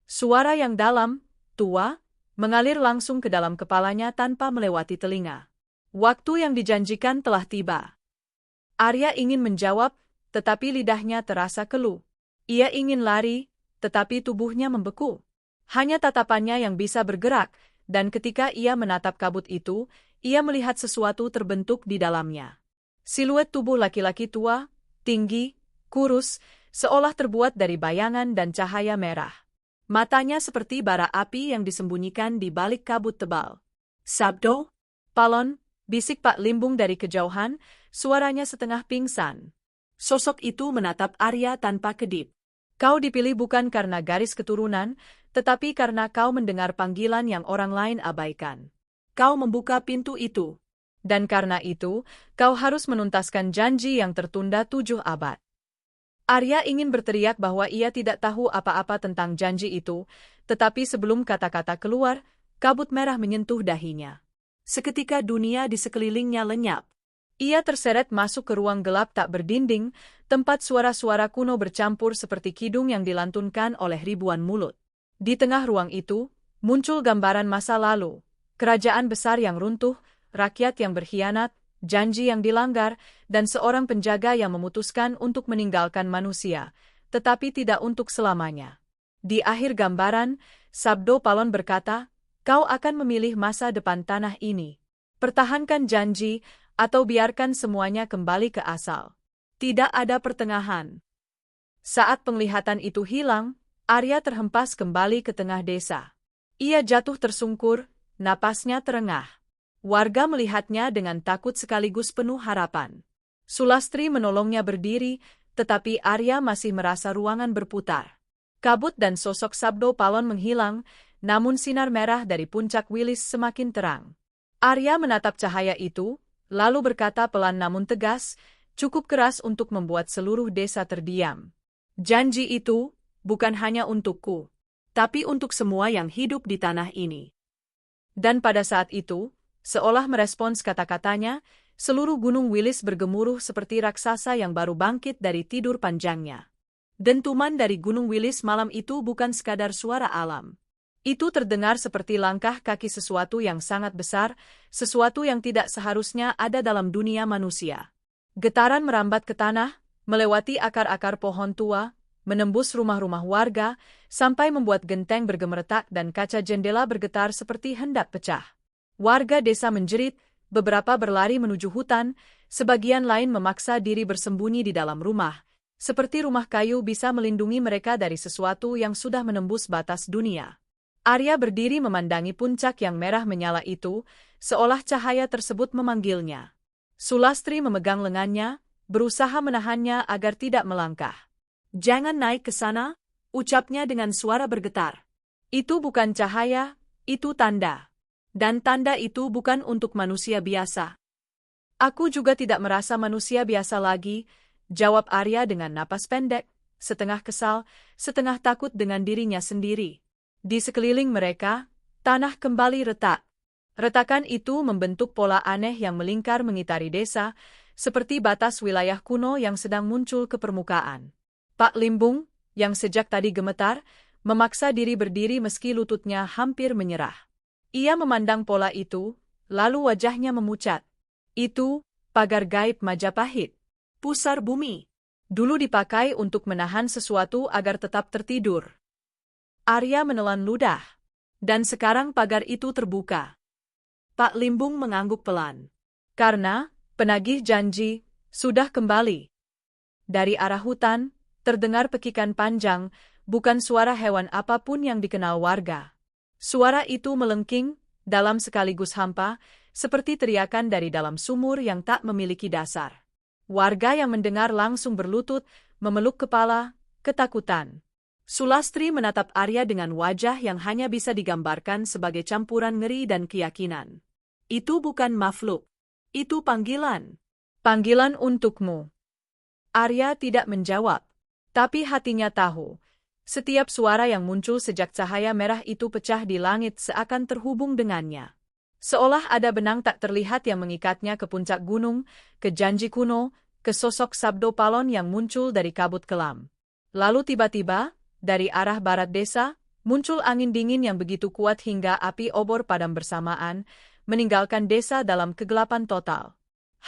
Suara yang dalam, tua, mengalir langsung ke dalam kepalanya tanpa melewati telinga. Waktu yang dijanjikan telah tiba. Arya ingin menjawab, tetapi lidahnya terasa keluh. Ia ingin lari, tetapi tubuhnya membeku. Hanya tatapannya yang bisa bergerak, dan ketika ia menatap kabut itu, ia melihat sesuatu terbentuk di dalamnya. Siluet tubuh laki-laki tua, tinggi, kurus, seolah terbuat dari bayangan dan cahaya merah. Matanya seperti bara api yang disembunyikan di balik kabut tebal. "Sabdo Palon," bisik Pak Limbung dari kejauhan, suaranya setengah pingsan. Sosok itu menatap Arya tanpa kedip. "Kau dipilih bukan karena garis keturunan, tetapi karena kau mendengar panggilan yang orang lain abaikan. Kau membuka pintu itu. Dan karena itu, kau harus menuntaskan janji yang tertunda 7 abad. Arya ingin berteriak bahwa ia tidak tahu apa-apa tentang janji itu, tetapi sebelum kata-kata keluar, kabut merah menyentuh dahinya. Seketika dunia di sekelilingnya lenyap. Ia terseret masuk ke ruang gelap tak berdinding, tempat suara-suara kuno bercampur seperti kidung yang dilantunkan oleh ribuan mulut. Di tengah ruang itu, muncul gambaran masa lalu. Kerajaan besar yang runtuh, rakyat yang berkhianat, janji yang dilanggar, dan seorang penjaga yang memutuskan untuk meninggalkan manusia, tetapi tidak untuk selamanya. Di akhir gambaran, Sabdo Palon berkata, "Kau akan memilih masa depan tanah ini. Pertahankan janji, atau biarkan semuanya kembali ke asal. Tidak ada pertengahan." Saat penglihatan itu hilang, Arya terhempas kembali ke tengah desa. Ia jatuh tersungkur, napasnya terengah. Warga melihatnya dengan takut sekaligus penuh harapan. Sulastri menolongnya berdiri, tetapi Arya masih merasa ruangan berputar. Kabut dan sosok Sabdo Palon menghilang, namun sinar merah dari puncak Wilis semakin terang. Arya menatap cahaya itu, lalu berkata pelan namun tegas, cukup keras untuk membuat seluruh desa terdiam. "Janji itu bukan hanya untukku, tapi untuk semua yang hidup di tanah ini." Dan pada saat itu, seolah merespons kata-katanya, seluruh gunung Wilis bergemuruh seperti raksasa yang baru bangkit dari tidur panjangnya. Dentuman dari gunung Wilis malam itu bukan sekadar suara alam. Itu terdengar seperti langkah kaki sesuatu yang sangat besar, sesuatu yang tidak seharusnya ada dalam dunia manusia. Getaran merambat ke tanah, melewati akar-akar pohon tua, menembus rumah-rumah warga, sampai membuat genteng bergemeretak dan kaca jendela bergetar seperti hendak pecah. Warga desa menjerit, beberapa berlari menuju hutan, sebagian lain memaksa diri bersembunyi di dalam rumah, seperti rumah kayu bisa melindungi mereka dari sesuatu yang sudah menembus batas dunia. Arya berdiri memandangi puncak yang merah menyala itu, seolah cahaya tersebut memanggilnya. Sulastri memegang lengannya, berusaha menahannya agar tidak melangkah. "Jangan naik ke sana," ucapnya dengan suara bergetar. "Itu bukan cahaya, itu tanda. Dan tanda itu bukan untuk manusia biasa." "Aku juga tidak merasa manusia biasa lagi," jawab Arya dengan napas pendek, setengah kesal, setengah takut dengan dirinya sendiri. Di sekeliling mereka, tanah kembali retak. Retakan itu membentuk pola aneh yang melingkar mengitari desa, seperti batas wilayah kuno yang sedang muncul ke permukaan. Pak Limbung, yang sejak tadi gemetar, memaksa diri berdiri meski lututnya hampir menyerah. Ia memandang pola itu, lalu wajahnya memucat. Itu, pagar gaib Majapahit. Pusar bumi. Dulu dipakai untuk menahan sesuatu agar tetap tertidur. Arya menelan ludah. Dan sekarang pagar itu terbuka. Pak Limbung mengangguk pelan. Karena, penagih janji, sudah kembali. Dari arah hutan, terdengar pekikan panjang, bukan suara hewan apapun yang dikenal warga. Suara itu melengking, dalam sekaligus hampa, seperti teriakan dari dalam sumur yang tak memiliki dasar. Warga yang mendengar langsung berlutut, memeluk kepala, ketakutan. Sulastri menatap Arya dengan wajah yang hanya bisa digambarkan sebagai campuran ngeri dan keyakinan. Itu bukan makhluk. Itu panggilan. Panggilan untukmu. Arya tidak menjawab. Tapi hatinya tahu. Setiap suara yang muncul sejak cahaya merah itu pecah di langit seakan terhubung dengannya. Seolah ada benang tak terlihat yang mengikatnya ke puncak gunung, ke janji kuno, ke sosok Sabdo Palon yang muncul dari kabut kelam. Lalu tiba-tiba, dari arah barat desa, muncul angin dingin yang begitu kuat hingga api obor padam bersamaan, meninggalkan desa dalam kegelapan total.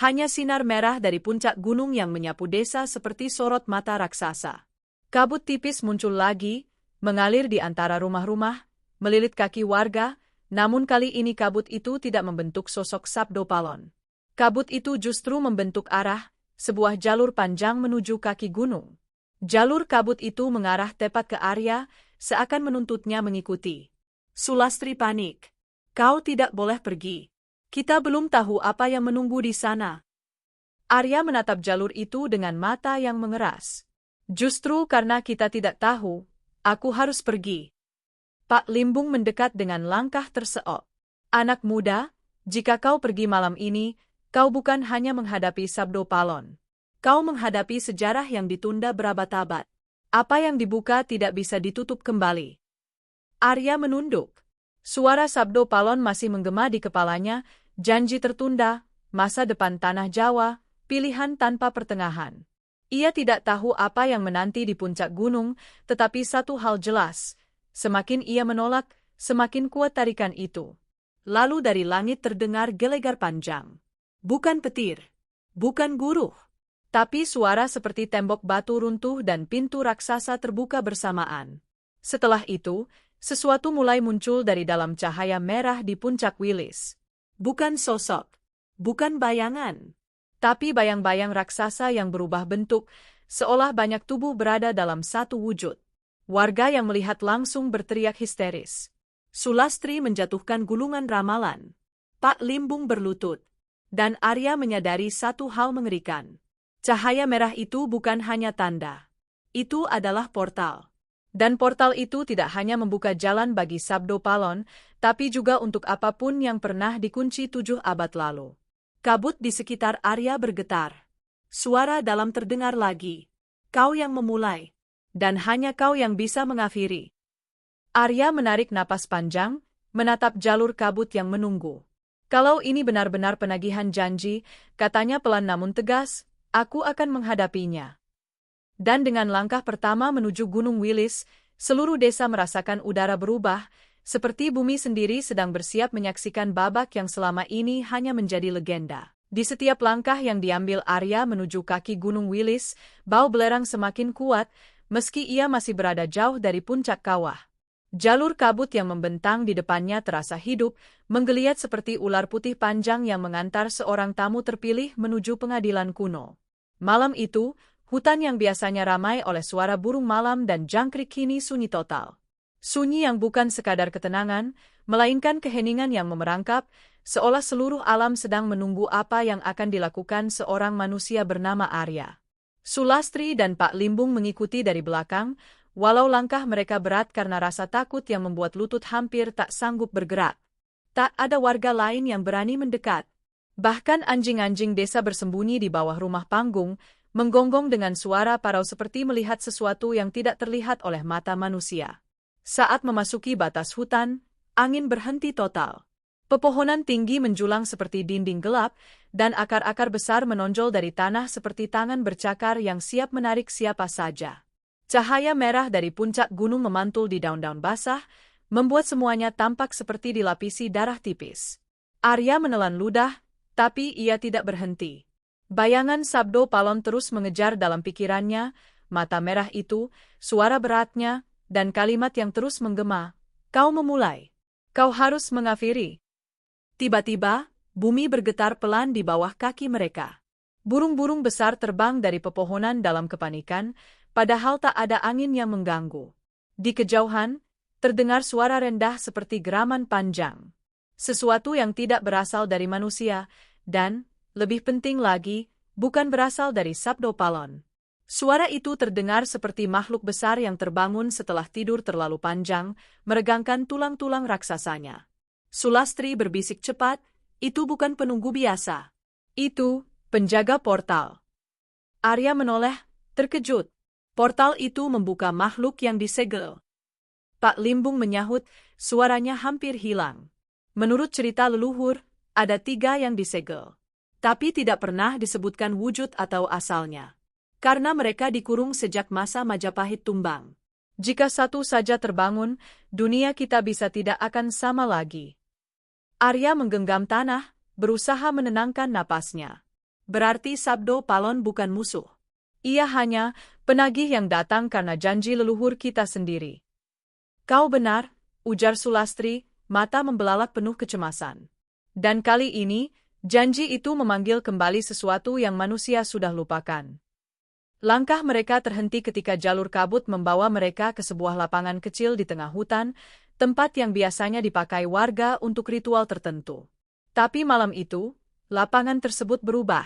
Hanya sinar merah dari puncak gunung yang menyapu desa seperti sorot mata raksasa. Kabut tipis muncul lagi, mengalir di antara rumah-rumah, melilit kaki warga, namun kali ini kabut itu tidak membentuk sosok Sabdo Palon. Kabut itu justru membentuk arah, sebuah jalur panjang menuju kaki gunung. Jalur kabut itu mengarah tepat ke Arya, seakan menuntutnya mengikuti. Sulastri panik. Kau tidak boleh pergi. Kita belum tahu apa yang menunggu di sana. Arya menatap jalur itu dengan mata yang mengeras. Justru karena kita tidak tahu, aku harus pergi. Pak Limbung mendekat dengan langkah terseok. Anak muda, jika kau pergi malam ini, kau bukan hanya menghadapi Sabdo Palon. Kau menghadapi sejarah yang ditunda berabad-abad. Apa yang dibuka tidak bisa ditutup kembali. Arya menunduk. Suara Sabdo Palon masih menggema di kepalanya, janji tertunda, masa depan tanah Jawa, pilihan tanpa pertengahan. Ia tidak tahu apa yang menanti di puncak gunung, tetapi satu hal jelas, semakin ia menolak, semakin kuat tarikan itu. Lalu dari langit terdengar gelegar panjang. Bukan petir, bukan guruh. Tapi suara seperti tembok batu runtuh dan pintu raksasa terbuka bersamaan. Setelah itu, sesuatu mulai muncul dari dalam cahaya merah di puncak Wilis. Bukan sosok, bukan bayangan, tapi bayang-bayang raksasa yang berubah bentuk, seolah banyak tubuh berada dalam satu wujud. Warga yang melihat langsung berteriak histeris. Sulastri menjatuhkan gulungan ramalan. Pak Limbung berlutut. Dan Arya menyadari satu hal mengerikan. Cahaya merah itu bukan hanya tanda. Itu adalah portal. Dan portal itu tidak hanya membuka jalan bagi Sabdo Palon, tapi juga untuk apapun yang pernah dikunci 7 abad lalu. Kabut di sekitar Arya bergetar. Suara dalam terdengar lagi. Kau yang memulai. Dan hanya kau yang bisa mengakhiri. Arya menarik napas panjang, menatap jalur kabut yang menunggu. Kalau ini benar-benar penagihan janji, katanya pelan namun tegas, aku akan menghadapinya. Dan dengan langkah pertama menuju Gunung Wilis, seluruh desa merasakan udara berubah, seperti bumi sendiri sedang bersiap menyaksikan babak yang selama ini hanya menjadi legenda. Di setiap langkah yang diambil Arya menuju kaki Gunung Wilis, bau belerang semakin kuat, meski ia masih berada jauh dari puncak kawah. Jalur kabut yang membentang di depannya terasa hidup, menggeliat seperti ular putih panjang yang mengantar seorang tamu terpilih menuju pengadilan kuno. Malam itu, hutan yang biasanya ramai oleh suara burung malam dan jangkrik kini sunyi total. Sunyi yang bukan sekadar ketenangan, melainkan keheningan yang memerangkap, seolah seluruh alam sedang menunggu apa yang akan dilakukan seorang manusia bernama Arya. Sulastri dan Pak Limbung mengikuti dari belakang, walau langkah mereka berat karena rasa takut yang membuat lutut hampir tak sanggup bergerak. Tak ada warga lain yang berani mendekat. Bahkan anjing-anjing desa bersembunyi di bawah rumah panggung, menggonggong dengan suara parau seperti melihat sesuatu yang tidak terlihat oleh mata manusia. Saat memasuki batas hutan, angin berhenti total. Pepohonan tinggi menjulang seperti dinding gelap, dan akar-akar besar menonjol dari tanah seperti tangan bercakar yang siap menarik siapa saja. Cahaya merah dari puncak gunung memantul di daun-daun basah, membuat semuanya tampak seperti dilapisi darah tipis. Arya menelan ludah, tapi ia tidak berhenti. Bayangan Sabdo Palon terus mengejar dalam pikirannya, mata merah itu, suara beratnya, dan kalimat yang terus menggema. Kau memulai. Kau harus mengakhiri. Tiba-tiba, bumi bergetar pelan di bawah kaki mereka. Burung-burung besar terbang dari pepohonan dalam kepanikan, padahal tak ada angin yang mengganggu. Di kejauhan, terdengar suara rendah seperti geraman panjang. Sesuatu yang tidak berasal dari manusia, dan, lebih penting lagi, bukan berasal dari Sabdo Palon. Suara itu terdengar seperti makhluk besar yang terbangun setelah tidur terlalu panjang, meregangkan tulang-tulang raksasanya. Sulastri berbisik cepat, itu bukan penunggu biasa. Itu, penjaga portal. Arya menoleh, terkejut. Portal itu membuka makhluk yang disegel. Pak Limbung menyahut, suaranya hampir hilang. Menurut cerita leluhur, ada 3 yang disegel. Tapi tidak pernah disebutkan wujud atau asalnya. Karena mereka dikurung sejak masa Majapahit tumbang. Jika satu saja terbangun, dunia kita bisa tidak akan sama lagi. Arya menggenggam tanah, berusaha menenangkan napasnya. Berarti Sabdo Palon bukan musuh. Ia hanya penagih yang datang karena janji leluhur kita sendiri. Kau benar, ujar Sulastri, mata membelalak penuh kecemasan. Dan kali ini, janji itu memanggil kembali sesuatu yang manusia sudah lupakan. Langkah mereka terhenti ketika jalur kabut membawa mereka ke sebuah lapangan kecil di tengah hutan, tempat yang biasanya dipakai warga untuk ritual tertentu. Tapi malam itu, lapangan tersebut berubah.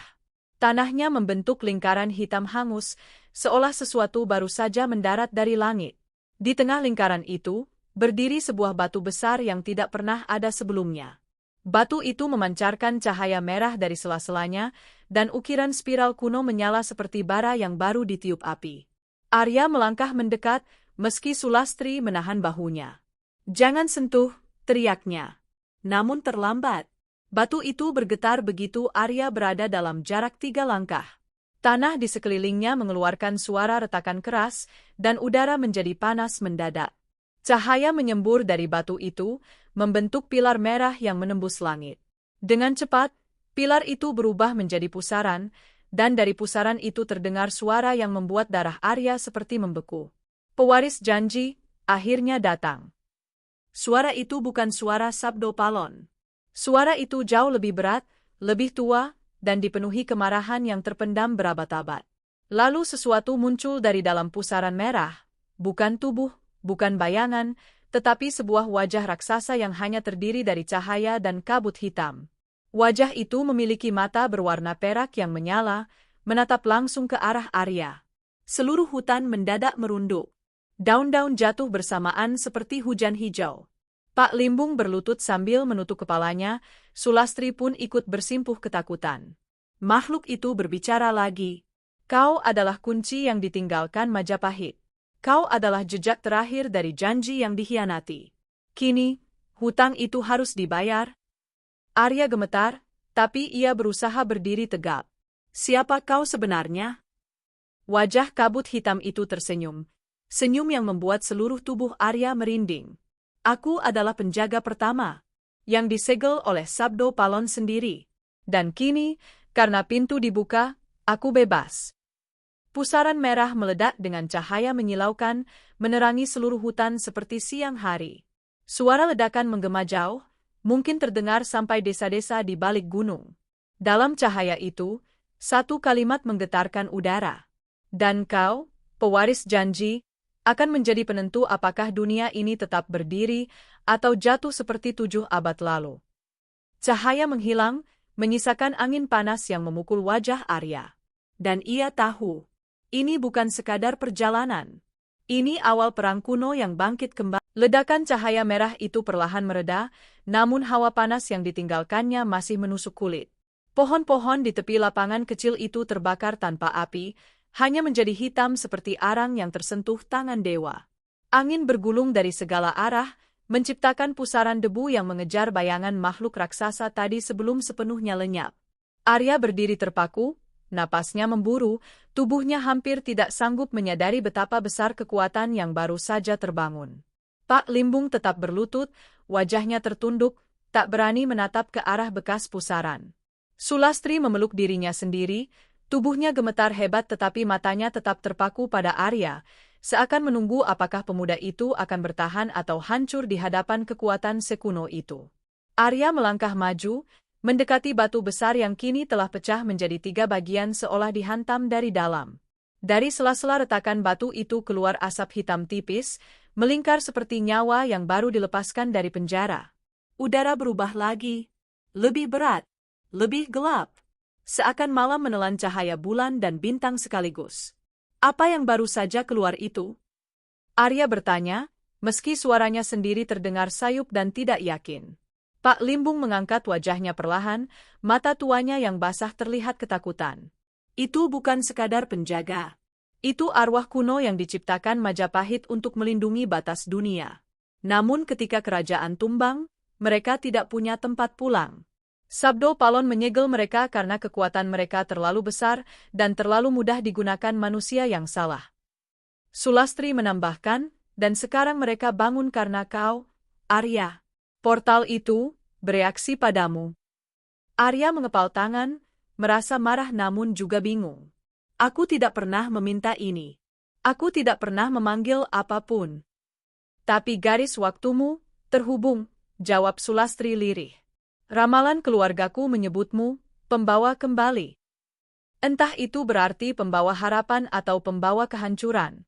Tanahnya membentuk lingkaran hitam hangus, seolah sesuatu baru saja mendarat dari langit. Di tengah lingkaran itu, berdiri sebuah batu besar yang tidak pernah ada sebelumnya. Batu itu memancarkan cahaya merah dari sela-selanya, dan ukiran spiral kuno menyala seperti bara yang baru ditiup api. Arya melangkah mendekat, meski Sulastri menahan bahunya. Jangan sentuh, teriaknya. Namun terlambat. Batu itu bergetar begitu Arya berada dalam jarak 3 langkah. Tanah di sekelilingnya mengeluarkan suara retakan keras, dan udara menjadi panas mendadak. Cahaya menyembur dari batu itu, membentuk pilar merah yang menembus langit. Dengan cepat, pilar itu berubah menjadi pusaran, dan dari pusaran itu terdengar suara yang membuat darah Arya seperti membeku. Pewaris janji, akhirnya datang. Suara itu bukan suara Sabdo Palon. Suara itu jauh lebih berat, lebih tua, dan dipenuhi kemarahan yang terpendam berabad-abad. Lalu sesuatu muncul dari dalam pusaran merah, bukan tubuh, bukan bayangan, tetapi sebuah wajah raksasa yang hanya terdiri dari cahaya dan kabut hitam. Wajah itu memiliki mata berwarna perak yang menyala, menatap langsung ke arah Arya. Seluruh hutan mendadak merunduk. Daun-daun jatuh bersamaan seperti hujan hijau. Pak Limbung berlutut sambil menutup kepalanya, Sulastri pun ikut bersimpuh ketakutan. Makhluk itu berbicara lagi. Kau adalah kunci yang ditinggalkan Majapahit. Kau adalah jejak terakhir dari janji yang dikhianati. Kini, hutang itu harus dibayar. Arya gemetar, tapi ia berusaha berdiri tegap. Siapa kau sebenarnya? Wajah kabut hitam itu tersenyum. Senyum yang membuat seluruh tubuh Arya merinding. Aku adalah penjaga pertama, yang disegel oleh Sabdo Palon sendiri. Dan kini, karena pintu dibuka, aku bebas. Pusaran merah meledak dengan cahaya menyilaukan, menerangi seluruh hutan seperti siang hari. Suara ledakan menggema jauh, mungkin terdengar sampai desa-desa di balik gunung. Dalam cahaya itu, satu kalimat menggetarkan udara. Dan kau, pewaris janji, akan menjadi penentu apakah dunia ini tetap berdiri atau jatuh seperti 7 abad lalu. Cahaya menghilang, menyisakan angin panas yang memukul wajah Arya. Dan ia tahu. Ini bukan sekadar perjalanan. Ini awal perang kuno yang bangkit kembali. Ledakan cahaya merah itu perlahan mereda, namun hawa panas yang ditinggalkannya masih menusuk kulit. Pohon-pohon di tepi lapangan kecil itu terbakar tanpa api, hanya menjadi hitam seperti arang yang tersentuh tangan dewa. Angin bergulung dari segala arah, menciptakan pusaran debu yang mengejar bayangan makhluk raksasa tadi sebelum sepenuhnya lenyap. Arya berdiri terpaku, napasnya memburu, tubuhnya hampir tidak sanggup menyadari betapa besar kekuatan yang baru saja terbangun. Pak Limbung tetap berlutut, wajahnya tertunduk, tak berani menatap ke arah bekas pusaran. Sulastri memeluk dirinya sendiri, tubuhnya gemetar hebat tetapi matanya tetap terpaku pada Arya, seakan menunggu apakah pemuda itu akan bertahan atau hancur di hadapan kekuatan sekuno itu. Arya melangkah maju, mendekati batu besar yang kini telah pecah menjadi 3 bagian seolah dihantam dari dalam. Dari sela-sela retakan batu itu keluar asap hitam tipis, melingkar seperti nyawa yang baru dilepaskan dari penjara. Udara berubah lagi, lebih berat, lebih gelap. Seakan malam menelan cahaya bulan dan bintang sekaligus. Apa yang baru saja keluar itu? Arya bertanya, meski suaranya sendiri terdengar sayup dan tidak yakin. Pak Limbung mengangkat wajahnya perlahan, mata tuanya yang basah terlihat ketakutan. Itu bukan sekadar penjaga. Itu arwah kuno yang diciptakan Majapahit untuk melindungi batas dunia. Namun ketika kerajaan tumbang, mereka tidak punya tempat pulang. Sabdo Palon menyegel mereka karena kekuatan mereka terlalu besar dan terlalu mudah digunakan manusia yang salah. Sulastri menambahkan, dan sekarang mereka bangun karena kau, Arya. Portal itu bereaksi padamu. Arya mengepal tangan, merasa marah namun juga bingung. Aku tidak pernah meminta ini. Aku tidak pernah memanggil apapun. Tapi garis waktumu terhubung, jawab Sulastri lirih. Ramalan keluargaku menyebutmu pembawa kembali. Entah itu berarti pembawa harapan atau pembawa kehancuran.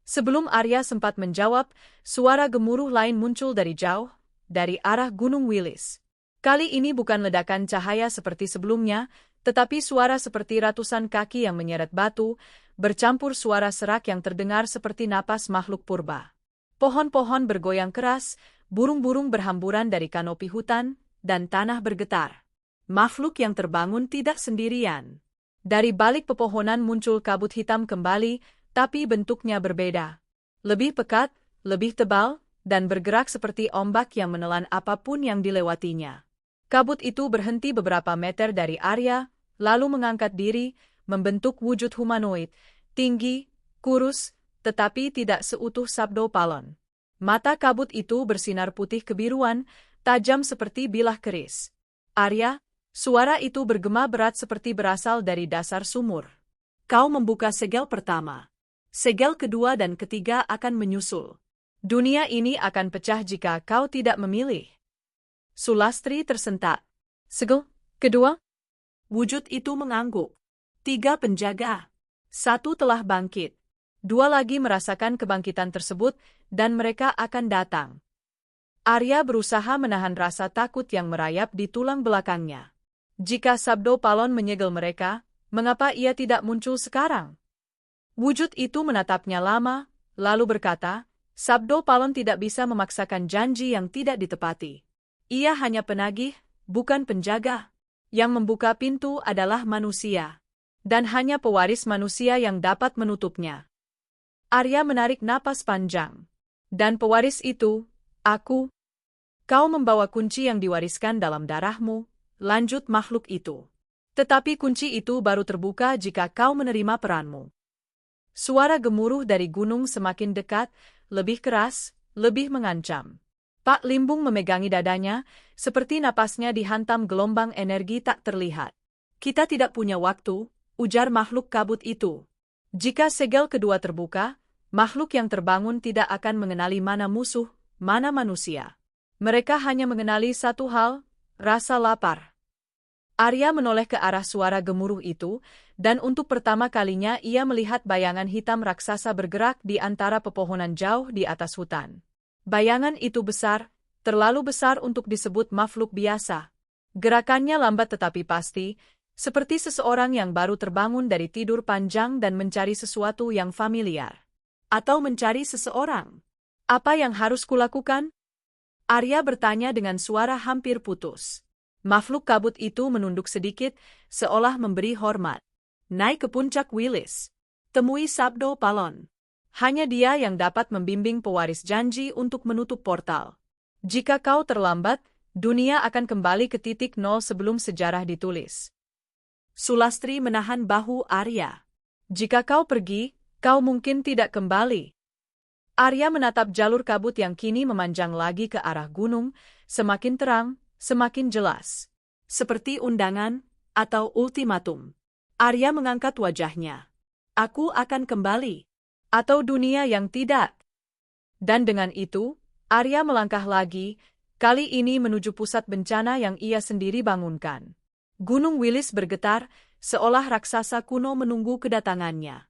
Sebelum Arya sempat menjawab, suara gemuruh lain muncul dari jauh, dari arah Gunung Wilis. Kali ini bukan ledakan cahaya seperti sebelumnya, tetapi suara seperti ratusan kaki yang menyeret batu, bercampur suara serak yang terdengar seperti napas makhluk purba. Pohon-pohon bergoyang keras, burung-burung berhamburan dari kanopi hutan, dan tanah bergetar. Makhluk yang terbangun tidak sendirian. Dari balik pepohonan muncul kabut hitam kembali, tapi bentuknya berbeda. Lebih pekat, lebih tebal, dan bergerak seperti ombak yang menelan apapun yang dilewatinya. Kabut itu berhenti beberapa meter dari Arya, lalu mengangkat diri, membentuk wujud humanoid, tinggi, kurus, tetapi tidak seutuh Sabdo Palon. Mata kabut itu bersinar putih kebiruan, tajam seperti bilah keris. Arya, suara itu bergema berat seperti berasal dari dasar sumur. Kau membuka segel pertama. Segel kedua dan ketiga akan menyusul. Dunia ini akan pecah jika kau tidak memilih. Sulastri tersentak. Segel kedua? Wujud itu mengangguk. 3 penjaga. 1 telah bangkit. 2 lagi merasakan kebangkitan tersebut, dan mereka akan datang. Arya berusaha menahan rasa takut yang merayap di tulang belakangnya. Jika Sabdo Palon menyegel mereka, mengapa ia tidak muncul sekarang? Wujud itu menatapnya lama, lalu berkata, Sabdo Palon tidak bisa memaksakan janji yang tidak ditepati. Ia hanya penagih, bukan penjaga. Yang membuka pintu adalah manusia. Dan hanya pewaris manusia yang dapat menutupnya. Arya menarik napas panjang. Dan pewaris itu, aku. Kau membawa kunci yang diwariskan dalam darahmu, lanjut makhluk itu. Tetapi kunci itu baru terbuka jika kau menerima peranmu. Suara gemuruh dari gunung semakin dekat, lebih keras, lebih mengancam. Pak Limbung memegangi dadanya, seperti napasnya dihantam gelombang energi tak terlihat. Kita tidak punya waktu, ujar makhluk kabut itu. Jika segel kedua terbuka, makhluk yang terbangun tidak akan mengenali mana musuh, mana manusia. Mereka hanya mengenali satu hal, rasa lapar. Arya menoleh ke arah suara gemuruh itu, dan untuk pertama kalinya ia melihat bayangan hitam raksasa bergerak di antara pepohonan jauh di atas hutan. Bayangan itu besar, terlalu besar untuk disebut makhluk biasa. Gerakannya lambat tetapi pasti, seperti seseorang yang baru terbangun dari tidur panjang dan mencari sesuatu yang familiar. Atau mencari seseorang. Apa yang harus kulakukan? Arya bertanya dengan suara hampir putus. Makhluk kabut itu menunduk sedikit, seolah memberi hormat. Naik ke puncak Wilis. Temui Sabdo Palon. Hanya dia yang dapat membimbing pewaris janji untuk menutup portal. Jika kau terlambat, dunia akan kembali ke titik nol sebelum sejarah ditulis. Sulastri menahan bahu Arya. Jika kau pergi, kau mungkin tidak kembali. Arya menatap jalur kabut yang kini memanjang lagi ke arah gunung, semakin terang, semakin jelas. Seperti undangan atau ultimatum. Arya mengangkat wajahnya. Aku akan kembali. Atau dunia yang tidak. Dan dengan itu, Arya melangkah lagi, kali ini menuju pusat bencana yang ia sendiri bangunkan. Gunung Wilis bergetar, seolah raksasa kuno menunggu kedatangannya.